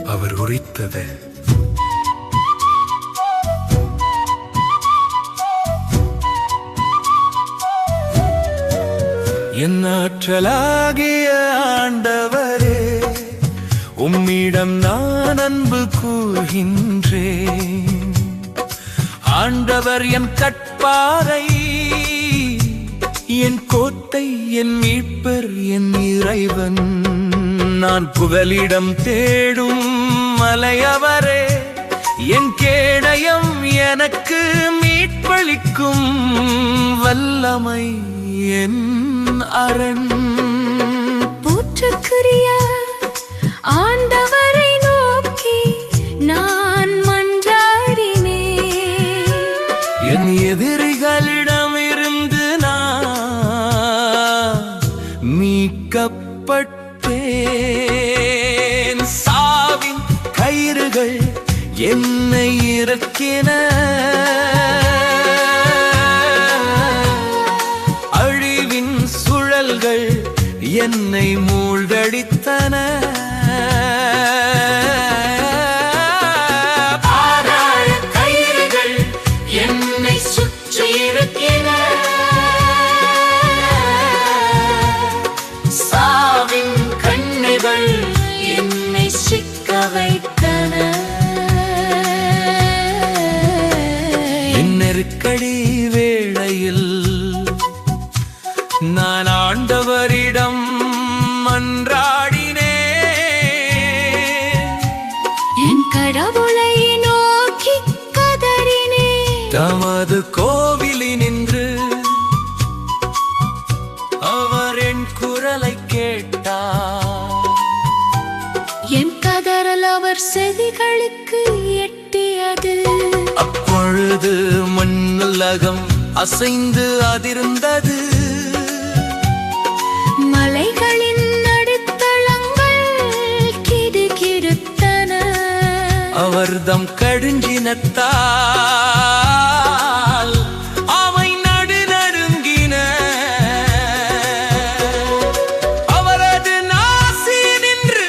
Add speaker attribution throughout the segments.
Speaker 1: அவர் உரைத்தது. என் ஆற்றலாகிய ஆண்டவரே, உம்மிடம் நான் அன்பு கூர்கின்றேன். ஆண்டவர் என் கட்பாறை, என் கோட்டை, என் மீட்பர், என் இறைவன். நான் புகலிடம் தேடும் மலையவரே, என் கேடயம் எனக்கு மீட்பளிக்கும் வல்லமை என் அரண்.
Speaker 2: போற்றுக்குரிய ஆண்டவரை நோக்கி நான் மன்றாடினேன்.
Speaker 1: என் எதிரிகளிடமிருந்து நான் மீட்கப்பட்டேன். சாவின் கயிறுகள் என்னை இறக்கின, அழிவின் சுழல்கள் என்னை மூழ்கடித்தன.
Speaker 2: பாதாள கயிறுகள் என்னை சுற்றி இருக்கின, சாவின் கண்ணிகள் என்னை சிக்க வைத்தன.
Speaker 1: என் நெருக்கடி வேளையில் நான் ஆண்டவரிடம் மன்றாடினேன்.
Speaker 2: என் கடவுளை நோக்கி கதறினேன்.
Speaker 1: தமது கோவிலினின்று அவர் என் குரலை கேட்டார்.
Speaker 2: என் கதறல் அவர் செவிகளுக்கு எட்டியது.
Speaker 1: அப்பொழுது மண்ணுலகம் அசைந்து அதிர்ந்தது.
Speaker 2: மலைகளின் நடுத்தளங்கள் கிடுகிடுத்தன.
Speaker 1: அவர்தம் கடுஞ்சினத்தால் அவை நடுநடுங்கின. அவரது நாசினின்று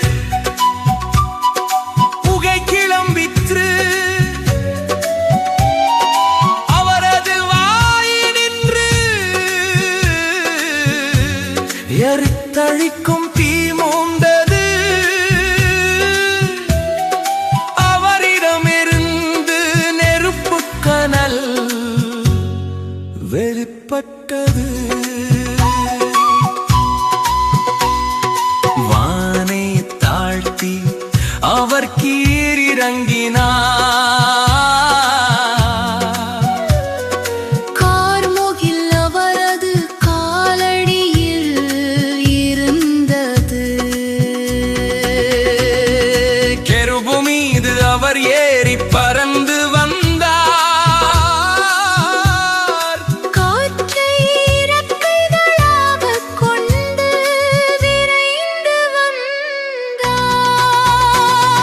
Speaker 1: புகை கிளம்பிற்று. அவரது வாயினின்று எரித்தழிக்கும் தீ மூண்டது. அவரிடமிருந்து நெருப்பு கனல் வெளிப்பட்டது. வானை தாழ்த்தி அவர் கீழிறங்கினார்.
Speaker 2: கார்முகில் அவரது காலடியில் இருந்தது.
Speaker 1: கெருபு மீது அவர் ஏறி பறந்து வந்தார்.
Speaker 2: காற்றை இறக்கைகளாகக் கொண்டு விரைந்து வந்தார்.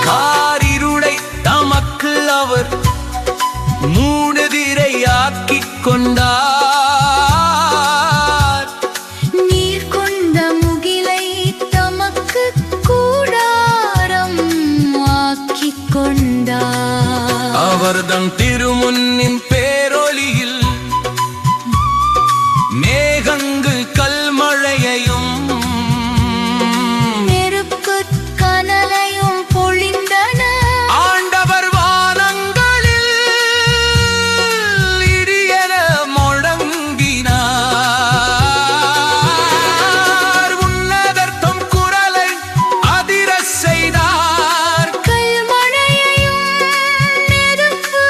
Speaker 1: காரிருளை தமக்கு அவர் மூடுதிரையாக்கிக் கொண்டார்.
Speaker 2: நீர் கொண்ட முகிலை தமக்கு கூடாரம் ஆக்கிக் கொண்டார்.
Speaker 1: அவர்தம் திருமுன்னின் பேரொலியில் மேகங்கள் கல்மழையையும்
Speaker 2: நெருப்புக் கனலையும் பொழிந்தன.
Speaker 1: ஆண்டவர் வானங்களில் இடியென முழங்கினார். உன்னதர் தம் குரலை அதிர செய்தார்.
Speaker 2: கல்மழையையும் நெருப்பு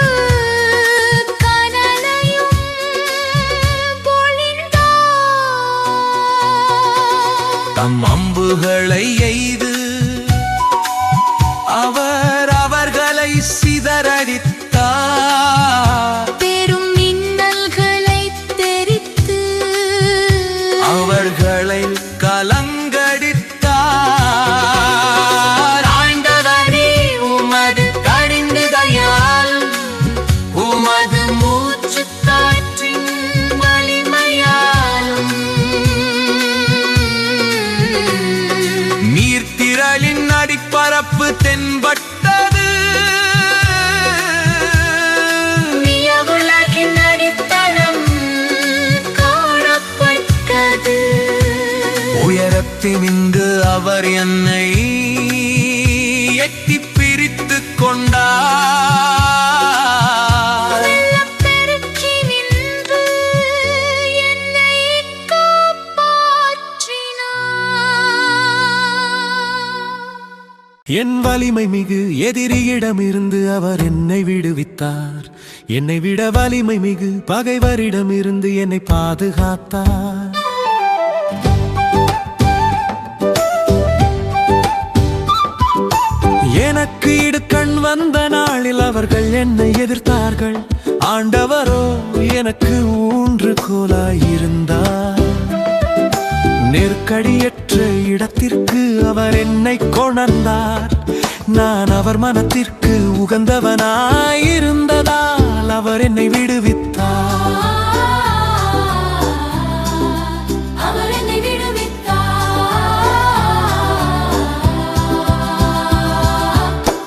Speaker 2: கனலையும் பொழிந்தார்.
Speaker 1: தம் அம்புகளை எய்து அவர் அவர்களை சிதறடித்தார்.
Speaker 2: பெரும் மின்னல்களைத் தெரித்து
Speaker 1: அவர்களை கலங்கடித்தார். ஆண்டவரே, உமது கடிந்துகையால், உமது மூச்சுக் காற்றின் வலிமையாலும் எட்டி பிரித்து கொண்டார்.
Speaker 2: வெள்ளப்பெருக்கி நின்று என்னை காப்பாற்றினார்.
Speaker 1: என் வலிமை மிகு எதிரியிடமிருந்து அவர் என்னை விடுவித்தார். என்னை விட வலிமை மிகு பகைவரிடமிருந்து என்னை பாதுகாத்தார். எனக்கு இடுக்கண் வந்த நாளில் அவர்கள் என்னை எதிர்த்தார்கள். ஆண்டவரோ எனக்கு ஊன்றுகோலாயிருந்தார். நெருக்கடியற்ற இடத்திற்கு அவர் என்னை கொணர்ந்தார். நான் அவர் மனத்திற்கு உகந்தவனாயிருந்ததால் அவர் என்னை விடுவித்தார்.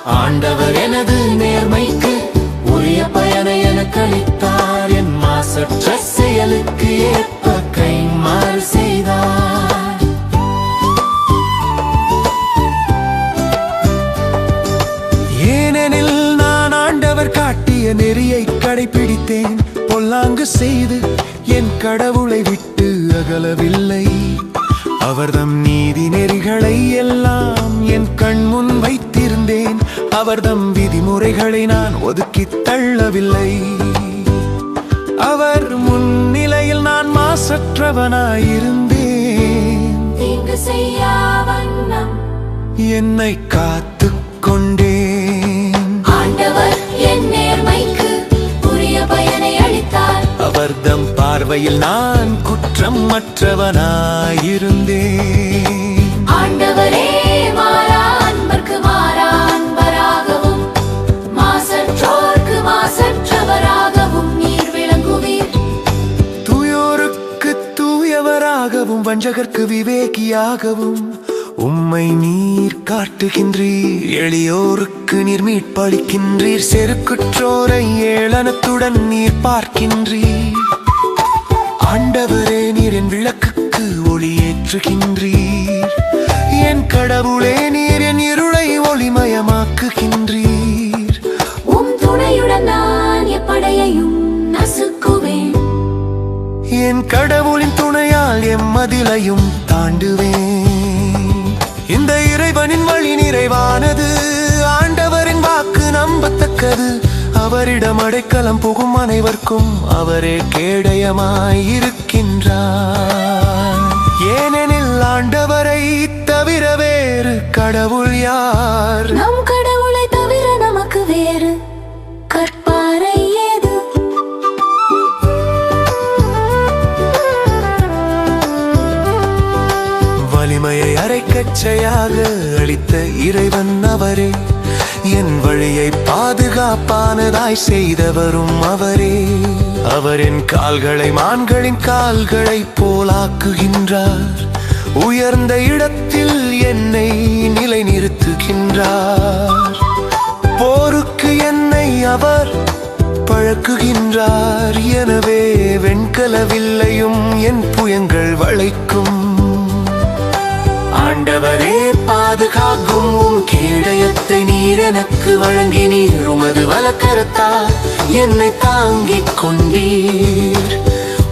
Speaker 1: ஆண்டவர் எனது நேர்மைக்கு உரிய பயனை எனக்கு அளித்தார். என் மாசற்ற செயலுக்கு ஏற்ப கைமாறு செய்தார். ஏனெனில் நான் ஆண்டவர் காட்டிய நெறியை கடைபிடித்தேன். பொல்லாங்கு செய்து என் கடவுளை விட்டு அகலவில்லை. அவர்தம் நீதி நெறிகளை எல்லாம் என் கண் முன் வைத்திருந்தேன். அவர்தம் விதிமுறைகளை நான் ஒதுக்கித் தள்ளவில்லை. அவர் முன்னிலையில் நான் மாசற்றவனாயிருந்தேன்.
Speaker 2: தீங்கு செய்யா வண்ணம்
Speaker 1: என்னை காத்துக் கொண்டேன்.
Speaker 2: ஆண்டவர் என் நேர்மைக்கு உரிய பயனை அளித்தார்.
Speaker 1: அவர்தம் பார்வையில் நான் குற்றமற்றவனாயிருந்தேன்.
Speaker 2: ஆண்டவரே மாறா அன்பர்க்கு மாறா அன்பராகவும் மாசற்றோர்க்கு மாசற்றவராகவும் நீர் விளங்குவீர்.
Speaker 1: தூயோருக்கு தூயவராகவும் வஞ்சகர்க்கு விவேகியாகவும் உம்மை நீர் காட்டுகின்றீர். எளியோருக்கு நீர் மீட்பளிக்கின்றீர். செருக்குற்றோரை ஏளனத்துடன் நீர் பார்க்கின்றீர். ஆண்டவரே நீர் என் விளக்குக்கு ஒளியேற்றுகின்றீர். என் கடவுளே நீர் என் இருளை ஒளிமயமாக்குகின்றீர்.
Speaker 2: உம் துணையுடன் நான் எப்படையையும் நசுக்குவேன்.
Speaker 1: என் கடவுளின் துணையால் எம்மதிலையும் தாண்டுவேன். இந்த இறைவனின் வழி நிறைவானது. ஆண்டவரின் வாக்கு நம்பத்தக்கது. அவரிடம் அடைக்கலம் புகும் அனைவருக்கும் அவரே கேடயமாயிருக்கின்றார். ஏனெனில் ஆண்டவரை தவிர வேறு கடவுள் யார்?
Speaker 2: நம் கடவுளை தவிர நமக்கு வேறு கற்பாரை ஏது?
Speaker 1: வலிமையை அரைக்கச்சையாக அளித்த இறைவன் அவரே. என் வழியை பாதுகாப்பானதாய் செய்தவரும் அவரே. அவர் என் கால்களை மான்களின் கால்களை போலாக்குகின்றார். உயர்ந்த இடத்தில் என்னை நிலைநிறுத்துகின்றார். போருக்கு என்னை அவர் பழக்குகின்றார். எனவே வெண்கல வில்லையும் என் புயங்கள் வளைக்கும். ஆண்டவரே பாதுகாக்கும் உம் கேடயத்தை நீர் எனக்கு வழங்கினீர். உமது வலக்கரத்தால் என்னை தாங்கிக் கொண்டீர்.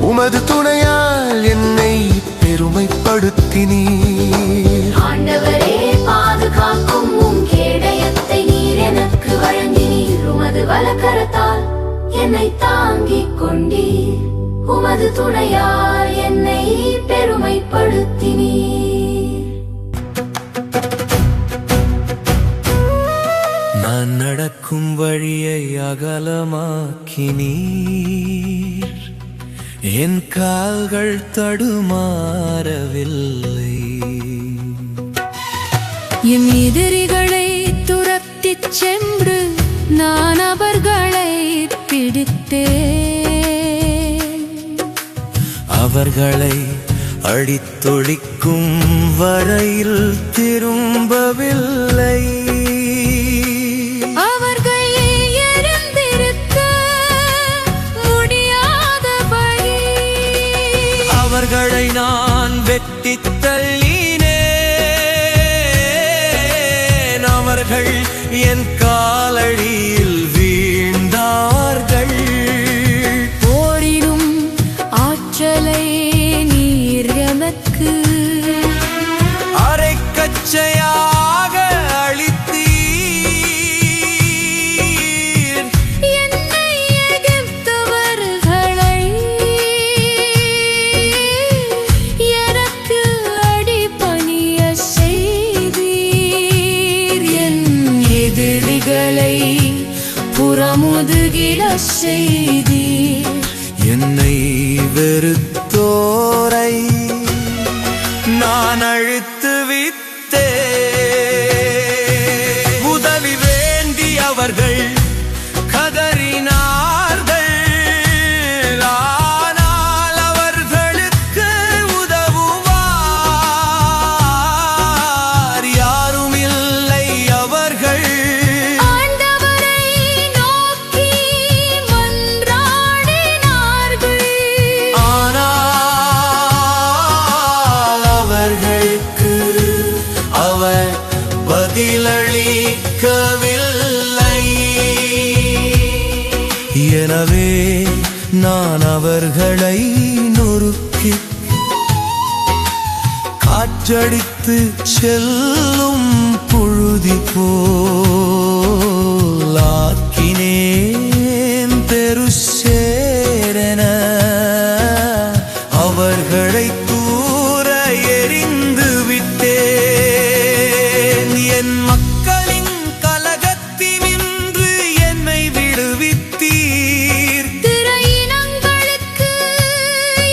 Speaker 1: உமது துணையால் என்னை பெருமைப்படுத்தினீர்.
Speaker 2: ஆண்டவரே பாதுகாக்கும் உம் கேடயத்தை நீர் எனக்கு வழங்கினீர். உமது வலக்கரத்தால் என்னை தாங்கிக் கொண்டீர். உமது துணையால் என்னை பெருமைப்படுத்தினீர்.
Speaker 1: நான் நடக்கும் வழியை அகலமாக்கினீர். என் கால்கள் தடுமாறவில்லை.
Speaker 2: என் எதிரிகளை துரத்திச் சென்று நான் அவர்களை பிடித்தேன்.
Speaker 1: அவர்களை அடித்தொழிக்கும் வரையில் திரும்பவில்லை.
Speaker 2: அவர்கள் எழுந்திருக்க முடியாதபடி
Speaker 1: அவர்களை நான் வெட்டித் தள்ளினேன். அவர்கள் என் காலடியில் வீழ்ந்தார்கள்.
Speaker 2: போரிடும் ஆற்றலை நீர் எமக்கு
Speaker 1: அரைக்கச்சையாக அளித்தீர்.
Speaker 2: என்னை எகிப்தவர்களை எனக்கு அடிபணிய செய்தீர். என் எதிரிகளை புறமுதுகிட செய்தீர்.
Speaker 1: என்னை வெறுத்தோரை நான் அழித்து விட்டே. உதவி வேண்டி அவர்கள் கதறினார்கள். ஆனால் அவர்களுக்கு உதவுவார் யாரும் இல்லை. அவர்கள்
Speaker 2: ஆண்டவரை நோக்கி மன்றாடினார்கள்.
Speaker 1: ஆனால் அவர்களுக்கு அவர் பதிலளிக்கவில்லை. எனவே நான் அவர்களை நொறுக்கி காற்றடித்து செல்லும் புழுதி போலாக்கினேன். பெருசேரென அவர்களை தூர எறிந்து விட்டேன். என் மக்களின் கலகத்தினின்று என்னை விடுவித்தீர்.
Speaker 2: திரையினங்களுக்கு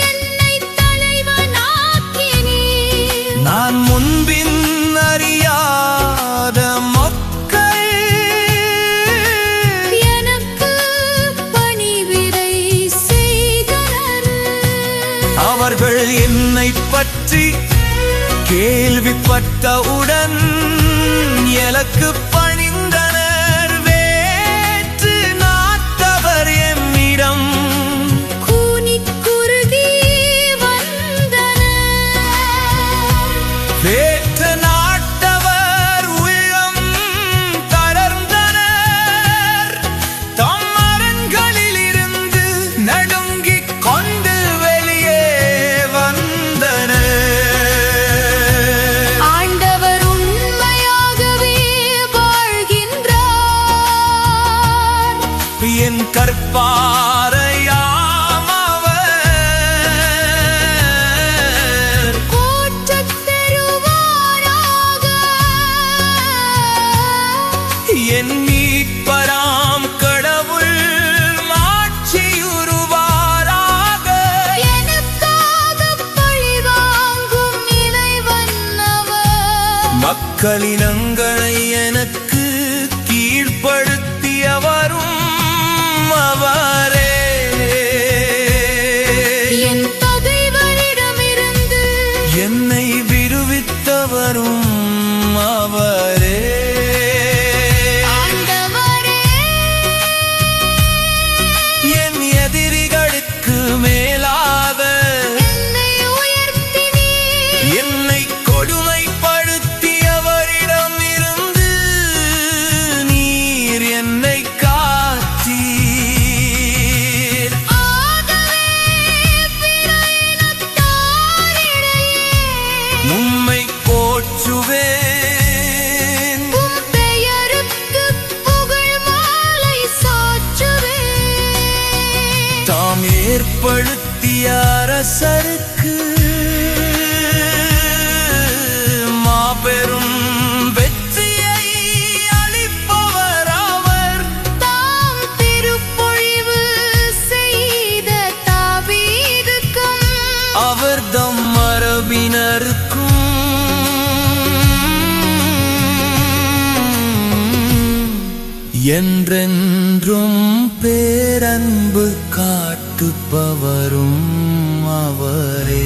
Speaker 2: என்னை தலைவனாக்கினீர்.
Speaker 1: நான் முன்பின் அறியாத மக்கள்
Speaker 2: எனக்கு பணிவிடை செய்தனர்.
Speaker 1: அவர்கள் என்னை பற்றி கேள்விப்பட்டவுடன் எனக்கு பணிந்தனர். வேற்று நாட்டவர் எம்மிடம்
Speaker 2: கூனிக் குறுகி வந்தனர்.
Speaker 1: வேற்று நாட்டவர் உள்ளம் தளர்ந்தனர். தம் அரண்களிலிருந்து நடுங்கிக் கொண்டு வெளியே வந்தனர்.
Speaker 2: ஆண்டவர் உண்மையாகவே வாழ்கின்றார்.
Speaker 1: என் கற்பாரையாம் அவர்.
Speaker 2: போற்றத் தருவாராக.
Speaker 1: என் மீட்பராம் கடவுள் மாட்சியுறுவாராக.
Speaker 2: எனக்காகப் பழிவாங்கும் இறைவன் அவர்.
Speaker 1: மக்களினங்களை எனக்கு கீழ்ப்படுத்தியவரும் அவரே.
Speaker 2: என் பகைவரிடமிருந்து
Speaker 1: என்னை விடுவித்தவரும் அவரே.
Speaker 2: ஆண்டவரே,
Speaker 1: என் எதிரிகளுக்கு மேலாக
Speaker 2: என்னை உயர்த்தினீர்.
Speaker 1: என்னை கொடுமைப்படுத்தியவரிடம் இருந்து நீர் என்னை காத்தீர்.
Speaker 2: ஆகவே பிற இனத்தாரிடையே
Speaker 1: உம்மை போற்றுவேன்.
Speaker 2: உம் பெயருக்குப் புகழ் மாலை சாற்றுவேன்.
Speaker 1: தாம் ஏற்படுத்திய அரசருக்கு மாபெரும் வெற்றியை அளிப்பவர் அவர்.
Speaker 2: தாம் திருப்பொழிவு செய்த தாவீதுக்கும்
Speaker 1: அவர் தம் மரபினருக்கும் என்றென்றும் பேரன்பு காட்டுபவரும் அவரே.